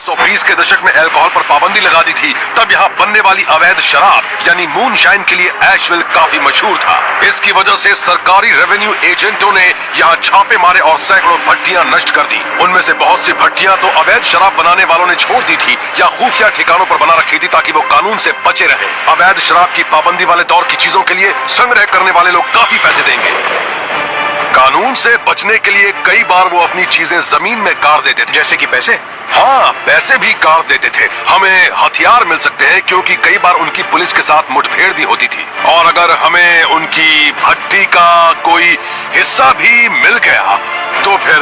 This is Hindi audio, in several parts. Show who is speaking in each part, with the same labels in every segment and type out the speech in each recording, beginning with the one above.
Speaker 1: 1920 के दशक में अल्कोहल पर पाबंदी लगा दी थी, तब यहाँ बनने वाली अवैध शराब यानी मूनशाइन के लिए एशविल काफी मशहूर था। इसकी वजह से सरकारी रेवेन्यू एजेंटों ने यहाँ छापे मारे और सैकड़ों भट्टियां नष्ट कर दी। उनमें से बहुत सी भट्टियां तो अवैध शराब बनाने वालों ने छोड़ दी थी या खुफिया ठिकानों पर बना रखी थी ताकि वो कानून से बचे रहे। अवैध शराब की पाबंदी वाले दौर की चीजों के लिए संग्रह करने वाले लोग काफी पैसे देंगे। कानून से बचने के लिए कई बार वो अपनी चीजें जमीन में गाड़ देते थे।
Speaker 2: जैसे कि पैसे?
Speaker 1: हाँ, पैसे भी गाड़ देते थे। हमें हथियार मिल सकते हैं क्योंकि कई बार उनकी पुलिस के साथ मुठभेड़ भी होती थी। और अगर हमें उनकी भट्टी का कोई हिस्सा भी मिल गया तो फिर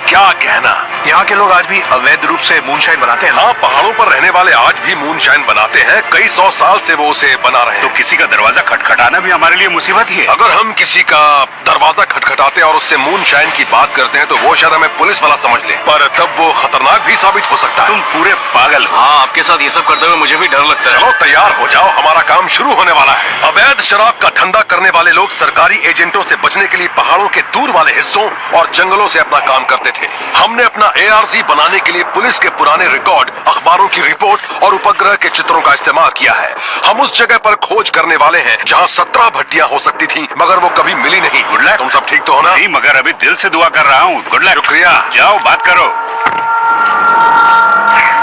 Speaker 1: क्या कहना।
Speaker 2: यहाँ के लोग आज भी अवैध रूप से मूनशाइन बनाते हैं।
Speaker 1: हाँ, पहाड़ों पर रहने वाले आज भी मूनशाइन बनाते हैं। कई 100 साल से वो उसे बना रहे हैं।
Speaker 2: तो किसी का दरवाजा खटखटाना भी हमारे लिए मुसीबत ही है।
Speaker 1: अगर हम किसी का दरवाजा खटखटाते और उससे मूनशाइन की बात करते हैं तो वो शायद हमें पुलिस वाला समझ ले, पर तब वो खतरनाक भी साबित हो सकता है।
Speaker 2: तुम पूरे पागल हो।
Speaker 3: हाँ, आपके साथ ये सब करते हुए मुझे भी डर लगता है।
Speaker 1: चलो तैयार हो जाओ, हमारा काम शुरू होने वाला है। अवैध शराब का धंधा करने वाले लोग सरकारी एजेंटों से बचने के लिए पहाड़ों के दूर वाले हिस्सों और जंगलों से अपना काम करते थे। हमने अपना ARG बनाने के लिए पुलिस के पुराने रिकॉर्ड, अखबारों की रिपोर्ट और उपग्रह के चित्रों का इस्तेमाल किया है। हम उस जगह पर खोज करने वाले हैं जहाँ 17 भट्टियां हो सकती थी, मगर वो कभी मिली नहीं। Good luck. तुम सब ठीक तो हो ना?
Speaker 2: नहीं, मगर अभी दिल से दुआ कर रहा हूँ। Good luck.
Speaker 1: शुक्रिया।
Speaker 2: जाओ बात करो।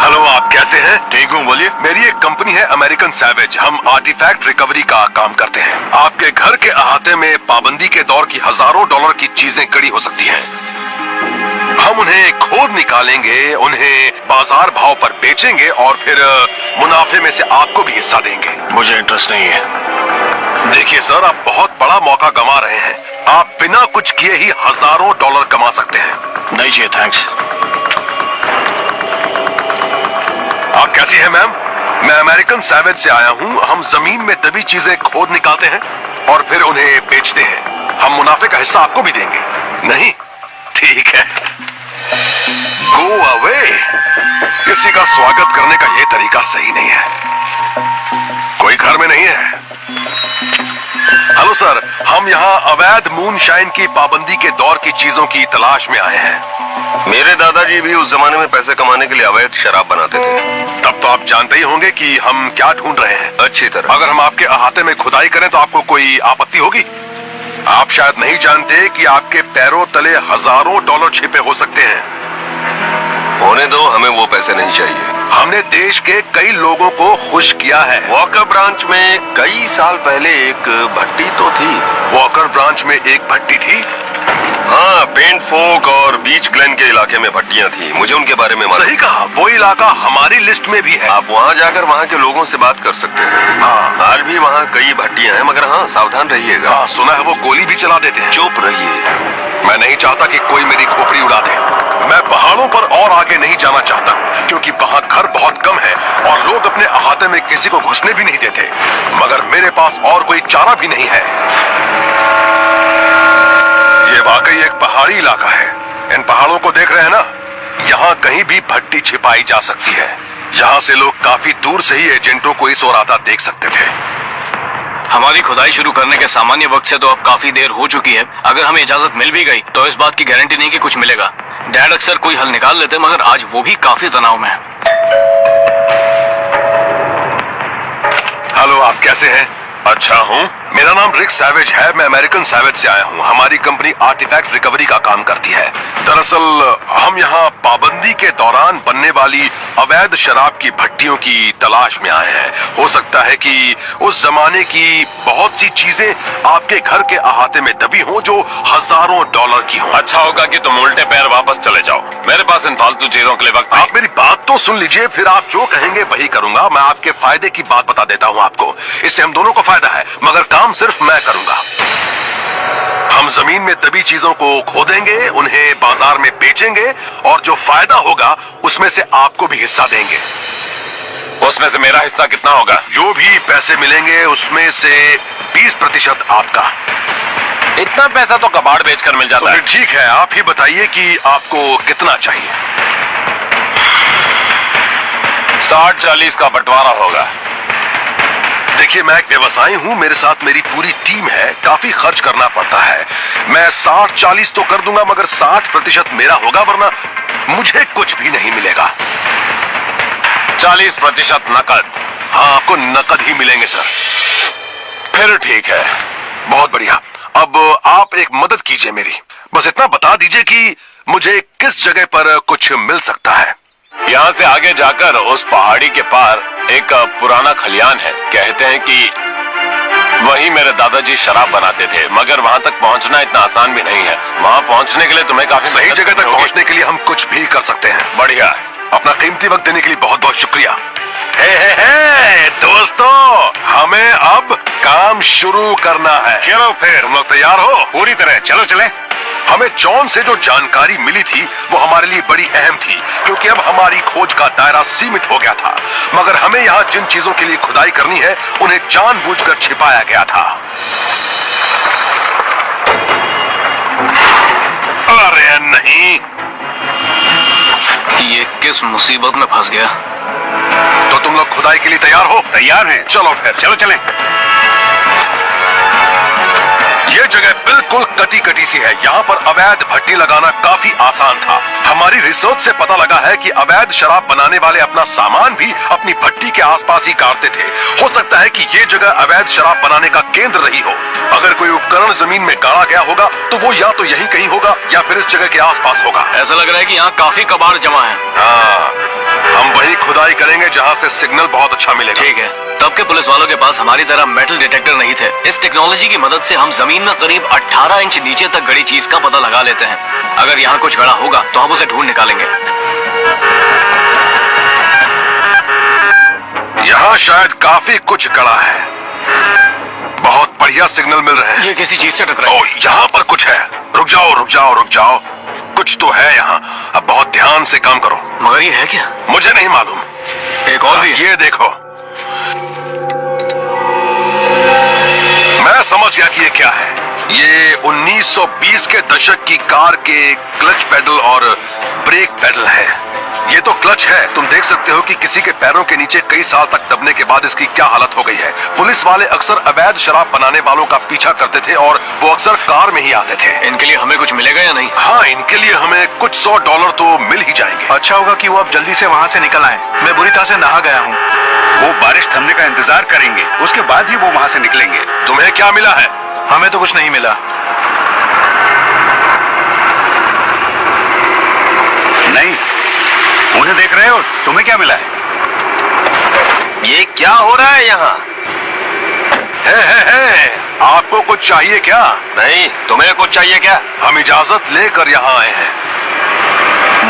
Speaker 1: हेलो, आप कैसे हैं?
Speaker 2: ठीक हूँ, बोलिए।
Speaker 1: मेरी एक कंपनी है अमेरिकन सैवेज। हम आर्टिफैक्ट रिकवरी का काम करते हैं। आपके घर के अहाते में पाबंदी के दौर की हजारों डॉलर की चीजें कड़ी हो सकती हैं। हम उन्हें खोद निकालेंगे, उन्हें बाजार भाव पर बेचेंगे और फिर मुनाफे में से आपको भी हिस्सा देंगे।
Speaker 2: मुझे इंटरेस्ट नहीं है।
Speaker 1: देखिए सर, आप बहुत बड़ा मौका गंवा रहे हैं। आप बिना कुछ किए ही हजारों डॉलर कमा सकते हैं।
Speaker 2: नहीं चाहिए, थैंक्स।
Speaker 1: आप कैसी हैं मैम? मैं अमेरिकन सैवेज से आया हूँ। हम जमीन में तभी चीजें खोद निकालते हैं और फिर उन्हें बेचते हैं। हम मुनाफे का हिस्सा आपको भी देंगे। नहीं? ठीक है। Go away. किसी का स्वागत करने का ये तरीका सही नहीं है। कोई घर में नहीं है? हेलो सर, हम यहाँ अवैध मूनशाइन की पाबंदी के दौर की चीजों की तलाश में आए हैं।
Speaker 4: मेरे दादाजी भी उस जमाने में पैसे कमाने के लिए अवैध शराब बनाते थे।
Speaker 1: तब तो आप जानते ही होंगे कि हम क्या ढूंढ रहे हैं।
Speaker 4: अच्छी तरह।
Speaker 1: अगर हम आपके अहाते में खुदाई करें तो आपको कोई आपत्ति होगी? आप शायद नहीं जानते कि आपके पैरों तले हजारों डॉलर छिपे हो सकते हैं।
Speaker 4: होने दो, हमें वो पैसे नहीं चाहिए।
Speaker 1: हमने देश के कई लोगों को खुश किया है।
Speaker 4: वॉकर ब्रांच में कई साल पहले एक भट्टी तो थी।
Speaker 1: वॉकर ब्रांच में एक भट्टी थी?
Speaker 4: हाँ, पेंट फोक और बीच ग्लेन के इलाके में भट्टियां थी। मुझे उनके बारे में मालूम।
Speaker 1: सही कहा, वो इलाका हमारी लिस्ट में भी है।
Speaker 4: आप वहाँ जाकर वहाँ के लोगों से बात कर सकते हैं।
Speaker 1: हाँ,
Speaker 4: आज भी वहाँ कई भट्टियां हैं, मगर हाँ, सावधान रहिएगा।
Speaker 1: हाँ, सुना है वो गोली भी चला देते हैं।
Speaker 4: चुप रहिए।
Speaker 1: मैं नहीं चाहता कि कोई मेरी खोपड़ी उड़ा दे। मैं पहाड़ों पर और आगे नहीं जाना चाहता क्योंकि वहाँ घर बहुत कम है और लोग अपने अहाते में किसी को घुसने भी नहीं देते। मगर मेरे पास और कोई चारा भी नहीं है। ये वाकई एक पहाड़ी इलाका है। इन पहाड़ों को देख रहे हैं ना? यहाँ कहीं भी भट्टी छिपाई जा सकती है। यहाँ से लोग काफी दूर से ही एजेंटों को इस ओर आता देख सकते थे।
Speaker 3: हमारी खुदाई शुरू करने के सामान्य वक्त से तो अब काफी देर हो चुकी है। अगर हमें इजाजत मिल भी गई तो इस बात की गारंटी नहीं कि कुछ मिलेगा। डैड अक्सर कोई हल निकाल लेते मगर आज वो भी काफी तनाव में है।
Speaker 1: हेलो, आप कैसे हैं? अच्छा हूँ। मेरा नाम रिक सैवेज है। मैं अमेरिकन सैवेज से आया हूँ। हमारी कंपनी आर्टिफैक्ट रिकवरी का काम करती है। दरअसल हम यहाँ पाबंदी के दौरान बनने वाली अवैध शराब की भट्टियों की तलाश में आए हैं। हो सकता है कि उस जमाने की बहुत सी चीजें आपके घर के अहाते में दबी हों जो हजारों डॉलर की हों।
Speaker 4: अच्छा होगा कि तुम उल्टे पैर वापस चले जाओ। मेरे पास इन फालतू चीजों के लिए वक्त।
Speaker 1: आप मेरी बात तो सुन लीजिए, फिर आप जो कहेंगे वही करूंगा। मैं आपके फायदे की बात बता देता हूँ आपको। इससे हम दोनों को फायदा है, मगर काम सिर्फ मैं करूंगा। हम जमीन में दबी चीजों को खोदेंगे, उन्हें बाजार में बेचेंगे और जो फायदा होगा उसमें से आपको भी हिस्सा देंगे।
Speaker 4: उसमें से मेरा हिस्सा कितना होगा?
Speaker 1: जो भी पैसे मिलेंगे उसमें से 20% आपका।
Speaker 4: इतना पैसा तो कबाड़ बेचकर मिल जाता है।
Speaker 1: तो ठीक है, आप ही बताइए कि आपको कितना चाहिए।
Speaker 4: 60-40 का बंटवारा होगा।
Speaker 1: देखिए, मैं एक व्यवसायी हूँ। मेरे साथ मेरी पूरी टीम है। काफी खर्च करना पड़ता है। मैं 60-40 तो कर दूंगा, मगर 60% मेरा होगा, वरना मुझे कुछ भी नहीं मिलेगा। 40% नकद। हाँ, आपको नकद ही मिलेंगे सर। फिर ठीक है, बहुत बढ़िया। अब आप एक मदद कीजिए मेरी, बस इतना बता दीजिए कि मुझे किस जगह पर कुछ मिल सकता है। यहाँ से आगे जाकर उस पहाड़ी के पार एक पुराना खलियान है। कहते हैं कि वहीं मेरे दादाजी शराब बनाते थे, मगर वहां तक पहुंचना इतना आसान भी नहीं है। वहां पहुंचने के लिए तुम्हें काफी सही जगह तक पहुंचने के लिए हम कुछ भी कर सकते हैं। बढ़िया, अपना कीमती वक्त देने के लिए बहुत बहुत शुक्रिया। हे दोस्तों, हमें अब काम शुरू करना है। चलो फिर, तुम लोग तैयार हो?
Speaker 2: पूरी तरह, चलो चलें।
Speaker 1: हमें जॉन से जो जानकारी मिली थी वो हमारे लिए बड़ी अहम थी, क्योंकि अब हमारी खोज का दायरा सीमित हो गया था। मगर हमें यहाँ जिन चीजों के लिए खुदाई करनी है उन्हें जानबूझकर छिपाया गया था। अरे नहीं,
Speaker 3: ये किस मुसीबत में फंस गया?
Speaker 1: तो तुम लोग खुदाई के लिए तैयार हो?
Speaker 2: तैयार हैं।
Speaker 1: चलो फिर,
Speaker 2: चलो चलें।
Speaker 1: ये जगह बिल्कुल कटी कटी सी है। यहाँ पर अवैध भट्टी लगाना काफी आसान था। हमारी रिसर्च से पता लगा है कि अवैध शराब बनाने वाले अपना सामान भी अपनी भट्टी के आसपास ही गाड़ते थे। हो सकता है कि ये जगह अवैध शराब बनाने का केंद्र रही हो। अगर कोई उपकरण जमीन में गाड़ा गया होगा तो वो या तो यहीं कहीं होगा या फिर इस जगह के आसपास होगा।
Speaker 3: ऐसा लग रहा है कि यहाँ काफी कबाड़ जमा है।
Speaker 1: हाँ, हम वही खुदाई करेंगे जहाँ से सिग्नल बहुत अच्छा मिलेगा।
Speaker 3: ठीक है। तब के पुलिस वालों के पास हमारी तरह मेटल डिटेक्टर नहीं थे। इस टेक्नोलॉजी की मदद से हम जमीन में करीब 18 इंच नीचे तक गड़ी चीज का पता लगा लेते हैं। अगर यहाँ कुछ गड़ा होगा तो हम उसे ढूंढ निकालेंगे।
Speaker 1: यहाँ शायद काफी कुछ गड़ा है। बहुत बढ़िया सिग्नल मिल रहे हैं।
Speaker 3: ये किसी चीज से टकराई।
Speaker 1: ओह, यहाँ पर कुछ है। रुक जाओ रुक जाओ रुक जाओ, कुछ तो है यहाँ। अब बहुत ध्यान से काम करो।
Speaker 3: मगर ये है क्या?
Speaker 1: मुझे नहीं मालूम।
Speaker 3: एक और भी।
Speaker 1: ये देखो, मैं समझ गया कि ये क्या है। ये 1920 के दशक की कार के क्लच पेडल और ब्रेक पेडल है। ये तो क्लच है। तुम देख सकते हो कि किसी के पैरों के नीचे कई साल तक दबने के बाद इसकी क्या हालत हो गई है। पुलिस वाले अक्सर अवैध शराब बनाने वालों का पीछा करते थे और वो अक्सर कार में ही आते थे।
Speaker 3: इनके लिए हमें कुछ मिलेगा या नहीं?
Speaker 1: हाँ, इनके लिए हमें कुछ $100 तो मिल ही जाएंगे।
Speaker 5: अच्छा होगा कि वो अब जल्दी से वहाँ से निकल आए। मैं बुरी तरह से नहा गया हूँ।
Speaker 2: वो बारिश थमने का इंतजार करेंगे, उसके बाद ही वो वहां से निकलेंगे।
Speaker 1: तुम्हें क्या मिला है?
Speaker 5: हमें तो कुछ नहीं मिला।
Speaker 2: नहीं, उन्हें देख रहे हो? तुम्हें क्या मिला है?
Speaker 4: ये क्या हो रहा है यहाँ?
Speaker 1: है, आपको कुछ चाहिए क्या?
Speaker 4: नहीं, तुम्हें कुछ चाहिए क्या?
Speaker 1: हम इजाजत लेकर यहाँ आए हैं।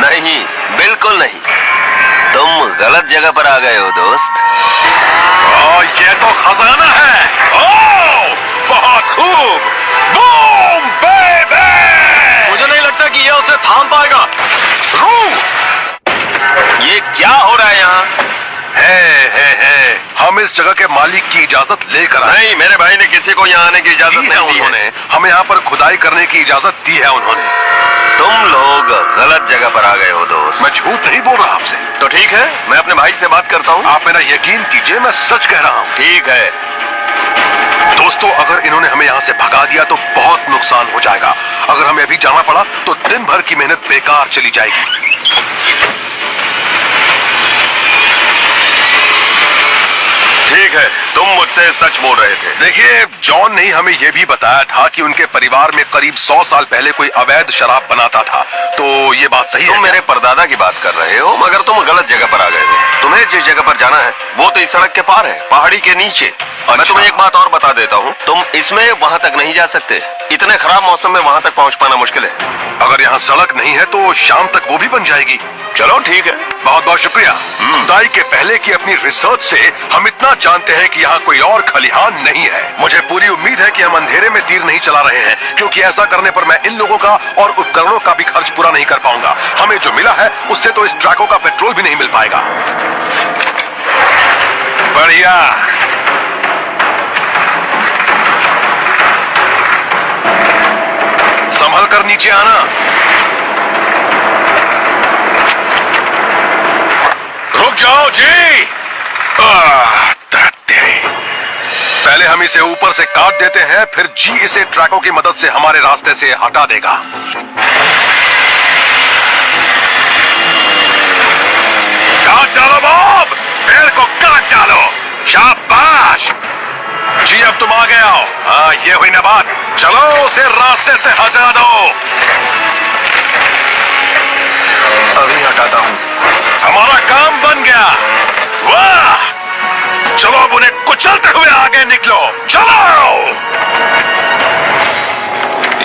Speaker 4: नहीं, बिल्कुल नहीं। तुम गलत जगह पर आ गए हो दोस्त।
Speaker 1: ये तो खजाना है। ओह, बहुत खूब। Boom baby!
Speaker 3: मुझे नहीं लगता कि ये उसे थाम पाएगा।
Speaker 4: ये क्या हो रहा है यहाँ?
Speaker 1: है। हम इस जगह के मालिक की इजाजत लेकर आए।
Speaker 4: नहीं, मेरे भाई ने किसी को यहाँ आने की इजाजत
Speaker 1: दी है
Speaker 4: नहीं दी है।
Speaker 1: उन्होंने। हमें यहाँ पर खुदाई करने की इजाजत दी है उन्होंने।
Speaker 4: तुम लोग गलत जगह पर आ गए हो दोस्त।
Speaker 1: मैं झूठ नहीं बोल रहा आपसे।
Speaker 4: तो ठीक है, मैं अपने भाई से बात करता हूँ।
Speaker 1: आप मेरा यकीन कीजिए, मैं सच कह रहा हूँ।
Speaker 4: ठीक है।
Speaker 1: दोस्तों, अगर इन्होंने हमें यहाँ से भगा दिया तो बहुत नुकसान हो जाएगा। अगर हमें अभी जाना पड़ा तो दिन भर की मेहनत बेकार चली जाएगी।
Speaker 4: ठीक है, तुम मुझसे सच बोल रहे थे।
Speaker 1: देखिए, जॉन ने हमें यह भी बताया था कि उनके परिवार में करीब 100 साल पहले कोई अवैध शराब बनाता था। तो ये बात सही है?
Speaker 4: तुम मेरे परदादा की बात कर रहे हो, मगर तुम गलत जगह पर आ गए हो। तुम्हें जिस जगह पर जाना है वो तो इस सड़क के पार है, पहाड़ी के नीचे। मैं तुम्हें एक बात और बता देता हूँ, तुम इसमें वहाँ तक नहीं जा सकते। इतने खराब मौसम में वहाँ तक पहुँच पाना मुश्किल है।
Speaker 1: अगर यहाँ सड़क नहीं है तो शाम तक वो भी बन जाएगी।
Speaker 4: चलो ठीक है।
Speaker 1: बहुत बहुत शुक्रिया। खुदाई के पहले की अपनी रिसर्च से हम इतना जानते हैं कि यहाँ कोई और खलिहान नहीं है। मुझे पूरी उम्मीद है कि हम अंधेरे में तीर नहीं चला रहे हैं, क्योंकि ऐसा करने पर मैं इन लोगों का और उपकरणों का भी खर्च पूरा नहीं कर पाऊंगा। हमें जो मिला है उससे तो इस ट्रकों का पेट्रोल भी नहीं मिल पाएगा। बढ़िया। संभल कर नीचे आना। रुक जाओ जी। तेरे। पहले हम इसे ऊपर से काट देते हैं, फिर जी इसे ट्रकों की मदद से हमारे रास्ते से हटा देगा। काट डालो बॉब। ये हुई ना बात। चलो उसे रास्ते से हटा दो।
Speaker 5: अभी हटाता हूँ।
Speaker 1: हमारा काम बन गया। वाह! चलो अब उन्हें कुचलते हुए आगे निकलो। चलो।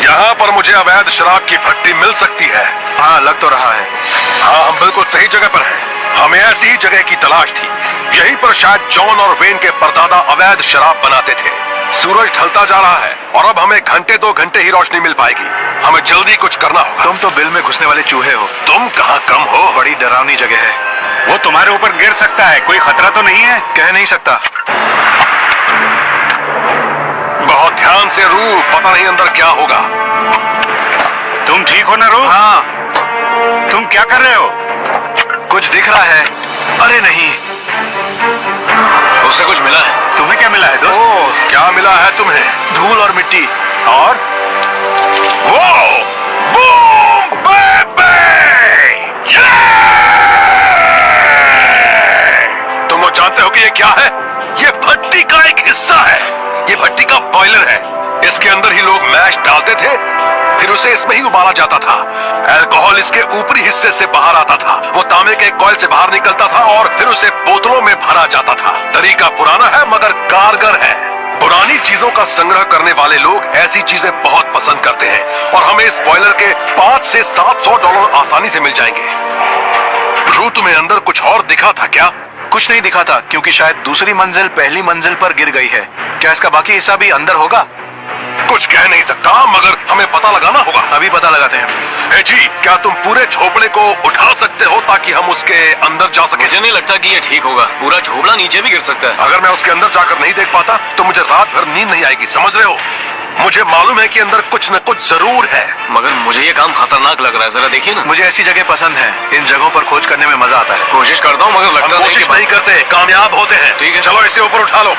Speaker 1: यहाँ पर मुझे अवैध शराब की भट्टी मिल सकती है।
Speaker 5: हाँ, लग तो रहा है।
Speaker 1: हाँ, हम बिल्कुल सही जगह पर हैं। हमें ऐसी ही जगह की तलाश थी। यहीं पर शायद जॉन और वेन के परदादा अवैध शराब बनाते थे। सूरज ढलता जा रहा है और अब हमें घंटे 2 घंटे ही रोशनी मिल पाएगी। हमें जल्दी कुछ करना होगा।
Speaker 5: तुम तो बिल में घुसने वाले चूहे हो।
Speaker 1: तुम कहाँ कम हो?
Speaker 5: बड़ी डरावनी जगह है।
Speaker 2: वो तुम्हारे ऊपर गिर सकता है, कोई खतरा तो नहीं है?
Speaker 5: कह नहीं सकता।
Speaker 1: बहुत ध्यान से रू, पता नहीं अंदर क्या होगा।
Speaker 2: तुम ठीक हो ना रू?
Speaker 5: हाँ,
Speaker 2: तुम क्या कर रहे हो?
Speaker 5: कुछ दिख रहा है। अरे नहीं,
Speaker 3: उससे कुछ मिला है?
Speaker 2: तुम्हें क्या मिला है दोस्त?
Speaker 1: ओह, क्या मिला है तुम्हें?
Speaker 5: धूल और मिट्टी।
Speaker 1: और वो बूम बेबी! तुम लोग जानते हो कि ये क्या है? ये भट्टी का एक हिस्सा है। ये भट्टी का बॉयलर है। इसके अंदर ही लोग मैश डालते थे, फिर उसे इसमें ही उबाला जाता था। अल्कोहल इसके ऊपरी हिस्से से बाहर आता था। वो तांबे के कॉइल से बाहर निकलता था और फिर उसे बोतलों में भरा जाता था। तरीका पुराना है मगर कारगर है। पुरानी चीजों का संग्रह करने वाले लोग ऐसी चीजें बहुत पसंद करते हैं और हमें इस बॉयलर के 5 से $700 आसानी से मिल जाएंगे। रू, तुम्हें अंदर कुछ और दिखा था क्या?
Speaker 5: कुछ नहीं दिखा था, क्योंकि शायद दूसरी मंजिल पहली मंजिल पर गिर गई है। क्या इसका बाकी हिस्सा भी अंदर होगा?
Speaker 1: कुछ कह नहीं सकता, मगर हमें पता लगाना होगा।
Speaker 5: अभी पता लगाते हैं।
Speaker 1: ए जी, क्या तुम पूरे झोपड़े को उठा सकते हो ताकि हम उसके अंदर जा सके?
Speaker 3: मुझे नहीं लगता कि ये ठीक होगा। पूरा झोपड़ा नीचे भी गिर सकता है।
Speaker 1: अगर मैं उसके अंदर जाकर नहीं देख पाता तो मुझे रात भर नींद नहीं आएगी, समझ रहे हो? मुझे मालूम है कि अंदर कुछ न कुछ जरूर है।
Speaker 3: मगर मुझे ये काम खतरनाक लग रहा है। जरा देखिए ना।
Speaker 5: मुझे ऐसी जगह पसंद है। इन जगहों पर खोज करने में मजा आता है।
Speaker 3: कोशिश करता हूँ मगर
Speaker 1: हम
Speaker 3: लगता नहीं
Speaker 1: कोशिश
Speaker 3: कि
Speaker 1: नहीं करते, कामयाब होते हैं।
Speaker 3: ठीक है।
Speaker 1: चलो इसे ऊपर उठा लो।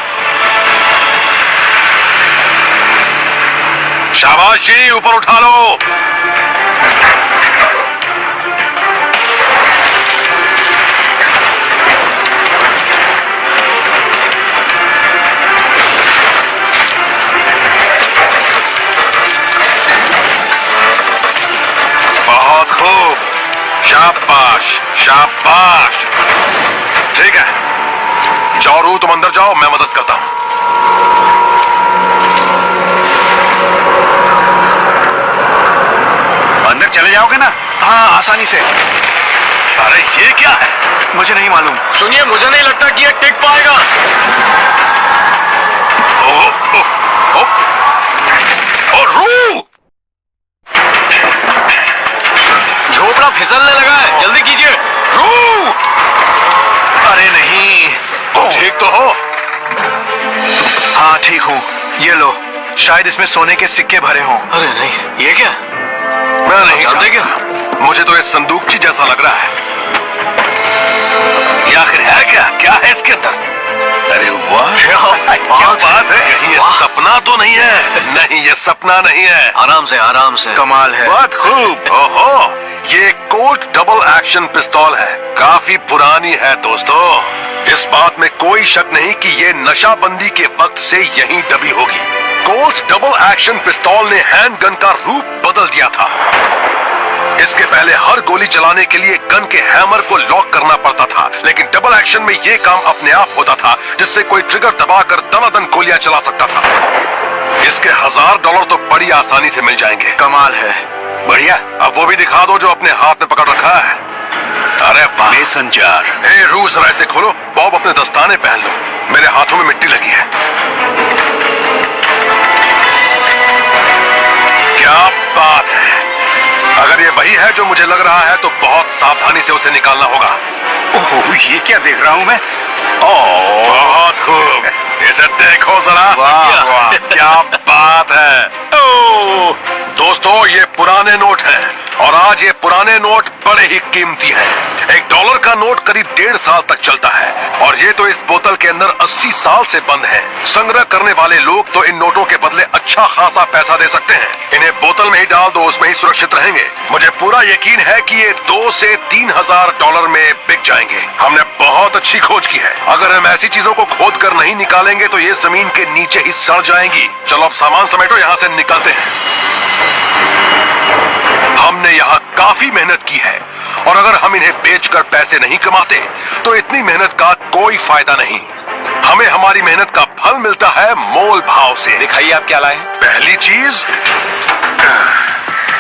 Speaker 1: शाबाश जी, ऊपर उठा लो। बहुत खूब, शाबाश शाबाश। ठीक है, जाओ रू, तुम अंदर जाओ, मैं मदद करता हूं।
Speaker 2: अंदर चले जाओगे ना?
Speaker 5: हाँ, आसानी से।
Speaker 1: अरे ये क्या है?
Speaker 5: मुझे नहीं मालूम।
Speaker 3: सुनिए, मुझे नहीं लगता कि ये टिक पाएगा।
Speaker 1: ओ, ओ, ओ, ओ, रू!
Speaker 3: झोपड़ा फिसलने लगा है, जल्दी कीजिए।
Speaker 1: रू!
Speaker 5: अरे नहीं।
Speaker 1: तुम ठीक तो हो?
Speaker 5: हाँ, ठीक हूँ। ये लो, शायद इसमें सोने के सिक्के भरे हों।
Speaker 3: अरे नहीं, ये क्या?
Speaker 1: मैं नहीं
Speaker 3: जानते
Speaker 1: जानता।
Speaker 3: क्या?
Speaker 1: मुझे तो ये संदूकची जैसा लग रहा है। ये आखिर है क्या? क्या है इसके अंदर? अरे वाह, क्या बात है। कहीं ये सपना तो नहीं है? नहीं, ये सपना नहीं है।
Speaker 3: आराम से, आराम से।
Speaker 5: कमाल है।
Speaker 1: बहुत खूब। ओहो, ये कोल्ट डबल एक्शन पिस्तौल है। काफी पुरानी है दोस्तों। इस बात में कोई शक नहीं कि ये नशाबंदी के वक्त से यहीं दबी होगी। कोल्ट डबल एक्शन पिस्तौल ने हैंडगन का रूप बदल दिया था। इसके पहले हर गोली चलाने के लिए गन के हैमर को लॉक करना पड़ता था, लेकिन डबल एक्शन में यह काम अपने आप होता था, जिससे कोई ट्रिगर दबाकर दनादन गोलियां चला सकता था। इसके $1000 तो बड़ी आसानी से मिल जाएंगे।
Speaker 5: कमाल है।
Speaker 1: बढ़िया, अब वो भी दिखा दो जो अपने हाथ में पकड़ रखा है। अरे वाह।
Speaker 2: Mason jar.
Speaker 1: ए रू, जरा इसे खोलो। बॉब, अपने दस्ताने पहन लो, मेरे हाथों में मिट्टी लगी है। क्या बात है। अगर ये वही है जो मुझे लग रहा है तो बहुत सावधानी से उसे निकालना होगा।
Speaker 2: ओह, ये क्या देख रहा हूं मैं?
Speaker 1: ओह, बहुत खूब। इसे देखो जरा।
Speaker 5: वाह, वाह।
Speaker 1: क्या बात है। ओह, दोस्तों, ये पुराने नोट हैं और आज ये पुराने नोट बड़े ही कीमती हैं। $1 का नोट करीब 1.5 साल तक चलता है और और ये तो इस बोतल के अंदर 80 साल से बंद है। संग्रह करने वाले लोग तो इन नोटों के बदले अच्छा खासा पैसा दे सकते हैं। इन्हें बोतल में ही डाल दो, उसमें ही सुरक्षित रहेंगे। मुझे पूरा यकीन है कि ये 2 से 3 हजार डॉलर में बिक जाएंगे। हमने बहुत अच्छी खोज की है। अगर हम ऐसी चीजों को खोद कर नहीं निकालेंगे तो ये जमीन के नीचे ही सड़ जाएंगी। चलो अब सामान समेटो, यहाँ से निकलते हैं। हमने यहाँ काफी मेहनत की है और अगर हम इन्हें बेचकर पैसे नहीं कमाते तो इतनी मेहनत का कोई फायदा नहीं। हमें हमारी मेहनत का फल मिलता है मोल भाव से।
Speaker 4: दिखाइए आप क्या लाए।
Speaker 1: पहली चीज,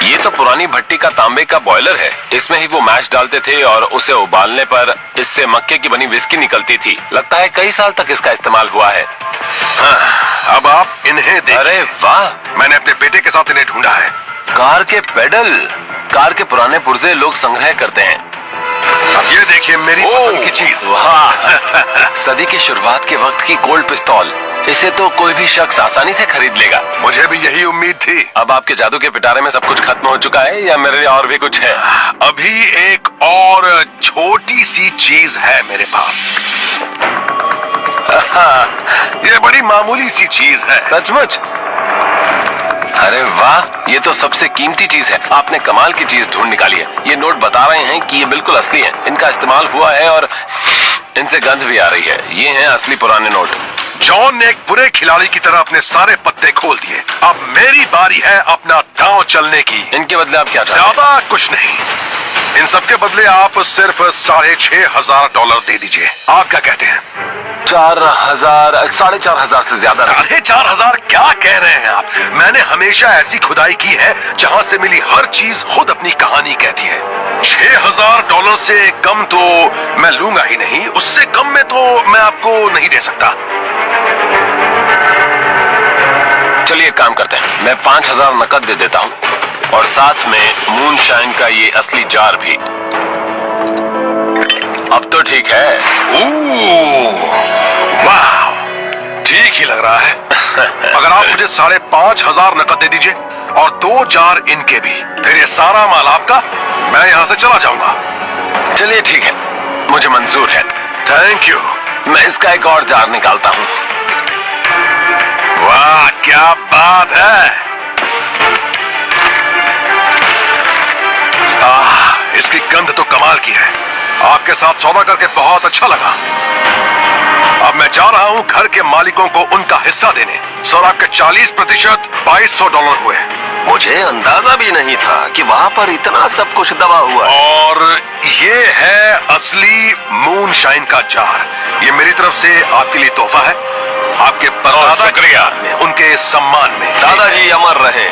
Speaker 4: ये तो पुरानी भट्टी का तांबे का बॉयलर है। इसमें ही वो मैच डालते थे और उसे उबालने पर इससे मक्के की बनी विस्की निकलती थी। लगता है कई साल तक इसका इस्तेमाल हुआ है।
Speaker 1: हाँ, अब आप इन्हें देखिए।
Speaker 4: अरे वाह,
Speaker 1: मैंने अपने बेटे के साथ इन्हें ढूंढा है।
Speaker 4: कार के पेडल, कार के पुराने पुर्जे लोग संग्रह करते हैं।
Speaker 1: अब ये देखिए मेरी पसंद की चीज।
Speaker 4: वाह, सदी के शुरुआत के वक्त की गोल्ड पिस्तौल। इसे तो कोई भी शख्स आसानी से खरीद लेगा।
Speaker 1: मुझे भी यही उम्मीद थी।
Speaker 4: अब आपके जादू के पिटारे में सब कुछ खत्म हो चुका है या मेरे लिए और भी कुछ है?
Speaker 1: अभी एक और छोटी सी चीज है मेरे पास। ये बड़ी मामूली सी चीज है।
Speaker 4: सचमुच? अरे वाह, ये तो सबसे कीमती चीज है। आपने कमाल की चीज ढूंढ निकाली है। ये नोट बता रहे हैं कि ये बिल्कुल असली हैं। इनका इस्तेमाल हुआ है और इनसे गंध भी आ रही है। ये हैं असली पुराने नोट।
Speaker 1: जॉन ने एक बुरे खिलाड़ी की तरह अपने सारे पत्ते खोल दिए। अब मेरी बारी है अपना दांव चलने की।
Speaker 4: इनके बदले आप क्या चाहते हैं?
Speaker 1: ज्यादा कुछ नहीं, इन सब के बदले आप सिर्फ 6,500 डॉलर दे दीजिए। आप क्या कहते हैं?
Speaker 4: 4,000, 4,500 से ज्यादा नहीं।
Speaker 1: 4,500 क्या कह रहे हैं आप? मैंने हमेशा ऐसी खुदाई की है जहां से मिली हर चीज खुद अपनी कहानी कहती है। 6,000 डॉलर से कम तो मैं लूंगा ही नहीं। उससे कम में तो मैं आपको नहीं दे सकता।
Speaker 4: चलिए एक काम करते हैं, मैं 5,000 नकद दे देता हूँ और साथ में मूनशाइन का ये असली जार भी। अब तो ठीक है।
Speaker 1: वाह, ठीक ही लग रहा है। अगर आप मुझे 5,500 नकद दे दीजिए और 2 जार इनके भी, फिर ये सारा माल आपका। मैं यहाँ से चला जाऊंगा।
Speaker 4: चलिए ठीक है, मुझे मंजूर है।
Speaker 1: Thank you.
Speaker 4: मैं इसका एक और जार निकालता हूँ।
Speaker 1: वाह, क्या बात है। इसकी गंध तो कमाल की है। आपके साथ सौदा करके बहुत अच्छा लगा। अब मैं जा रहा हूं घर के मालिकों को उनका हिस्सा देने। सर, आपके 40% 2,200 डॉलर हुए।
Speaker 4: मुझे अंदाजा भी नहीं था कि वहाँ पर इतना सब कुछ दबा हुआ है।
Speaker 1: और ये है असली मूनशाइन का जार। ये मेरी तरफ से आपके लिए तोहफा है, आपके परदादा
Speaker 4: शुक्रिया।
Speaker 1: में, उनके सम्मान में।
Speaker 4: दादाजी अमर रहे।